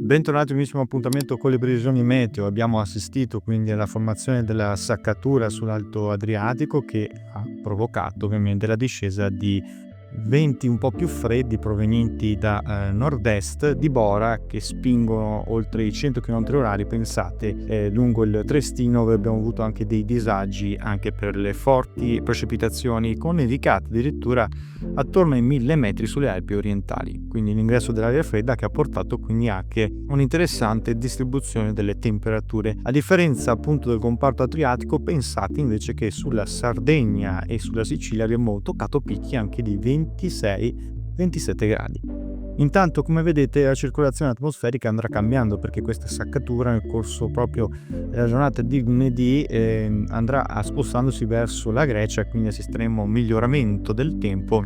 Bentornati a un nuovissimo appuntamento con le previsioni meteo. Abbiamo assistito quindi alla formazione della saccatura sull'Alto Adriatico che ha provocato ovviamente la discesa di venti un po' più freddi provenienti da nord-est di Bora che spingono oltre i 100 km/h. Pensate, lungo il Trestino abbiamo avuto anche dei disagi anche per le forti precipitazioni con nevicate addirittura attorno ai 1000 metri sulle Alpi orientali, quindi l'ingresso dell'aria fredda che ha portato quindi anche un'interessante distribuzione delle temperature. A differenza appunto del comparto adriatico, pensate invece che sulla Sardegna e sulla Sicilia abbiamo toccato picchi anche di 26-27 gradi. Intanto, come vedete, la circolazione atmosferica andrà cambiando perché questa saccatura nel corso proprio della giornata di lunedì andrà spostandosi verso la Grecia, quindi assisteremo a un miglioramento del tempo,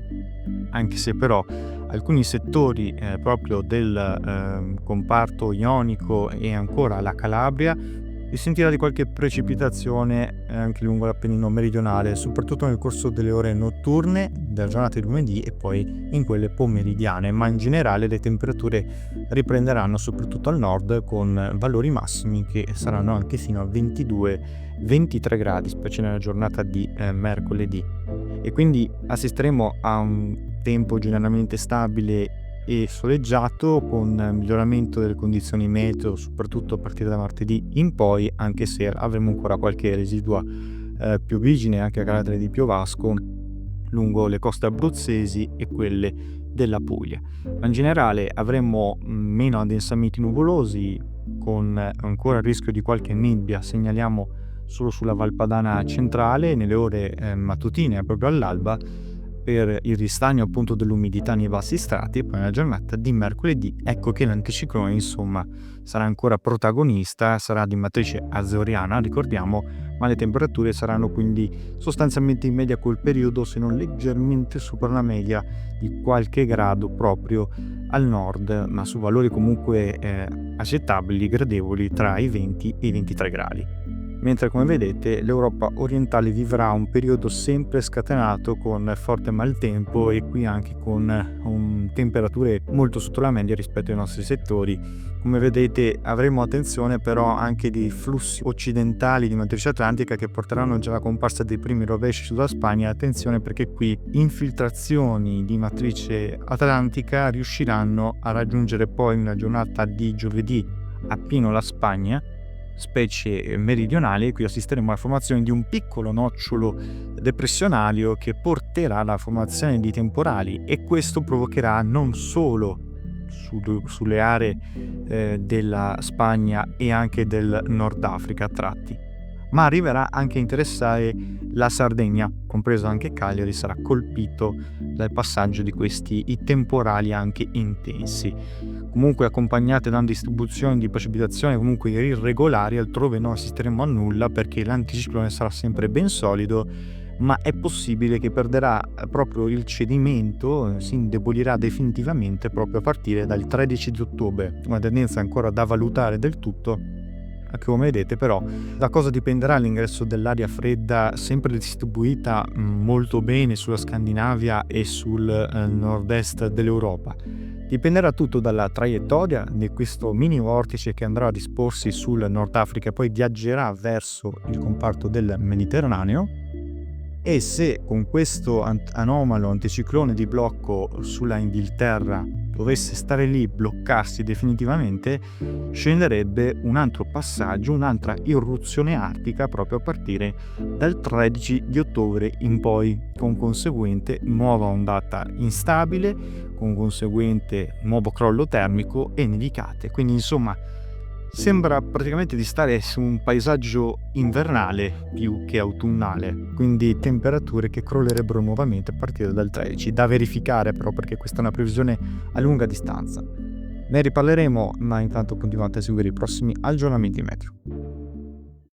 anche se però alcuni settori proprio del comparto ionico e ancora la Calabria si sentirà di qualche precipitazione anche lungo l'Appennino meridionale, soprattutto nel corso delle ore notturne della giornata di lunedì e poi in quelle pomeridiane, ma in generale le temperature riprenderanno soprattutto al nord con valori massimi che saranno anche fino a 22-23 gradi, specie nella giornata di mercoledì. E quindi assisteremo a un tempo generalmente stabile e soleggiato con miglioramento delle condizioni meteo soprattutto a partire da martedì in poi, anche se avremo ancora qualche residua pioviggine anche a carattere di piovasco lungo le coste abruzzesi e quelle della Puglia. Ma in generale avremo meno addensamenti nuvolosi con ancora il rischio di qualche nebbia, segnaliamo solo sulla Valpadana centrale nelle ore mattutine proprio all'alba, per il ristagno appunto dell'umidità nei bassi strati. E poi nella giornata di mercoledì ecco che l'anticiclone insomma sarà ancora protagonista, sarà di matrice azoriana, ricordiamo, ma le temperature saranno quindi sostanzialmente in media col periodo, se non leggermente sopra la media di qualche grado proprio al nord, ma su valori comunque accettabili, gradevoli tra i 20 e i 23 gradi. Mentre come vedete l'Europa orientale vivrà un periodo sempre scatenato con forte maltempo e qui anche con temperature molto sotto la media rispetto ai nostri settori. Come vedete avremo attenzione però anche di flussi occidentali di matrice atlantica che porteranno già alla comparsa dei primi rovesci sulla Spagna. Attenzione perché qui infiltrazioni di matrice atlantica riusciranno a raggiungere poi nella giornata di giovedì appieno la Spagna, specie meridionali, e qui assisteremo alla formazione di un piccolo nocciolo depressionario che porterà alla formazione di temporali, e questo provocherà non solo sulle aree della Spagna e anche del Nord Africa a tratti, ma arriverà anche a interessare la Sardegna, compreso anche Cagliari sarà colpito dal passaggio di questi temporali anche intensi, comunque accompagnate da una distribuzione di precipitazioni comunque irregolari. Altrove non assisteremo a nulla perché l'anticiclone sarà sempre ben solido, ma è possibile che perderà proprio il cedimento, si indebolirà definitivamente proprio a partire dal 13 di ottobre, una tendenza ancora da valutare del tutto. Come vedete però da cosa dipenderà l'ingresso dell'aria fredda sempre distribuita molto bene sulla Scandinavia e sul nord-est dell'Europa? Dipenderà tutto dalla traiettoria di questo mini vortice che andrà a disporsi sul Nord Africa e poi viaggerà verso il comparto del Mediterraneo, e se con questo anomalo anticiclone di blocco sulla Inghilterra dovesse stare lì, bloccarsi definitivamente, scenderebbe un altro passaggio, un'altra irruzione artica proprio a partire dal 13 di ottobre in poi, con conseguente nuova ondata instabile, con conseguente nuovo crollo termico e nevicate. Quindi insomma sembra praticamente di stare su un paesaggio invernale più che autunnale, quindi temperature che crollerebbero nuovamente a partire dal 13, da verificare però perché questa è una previsione a lunga distanza. Ne riparleremo, ma intanto continuate a seguire i prossimi aggiornamenti meteo.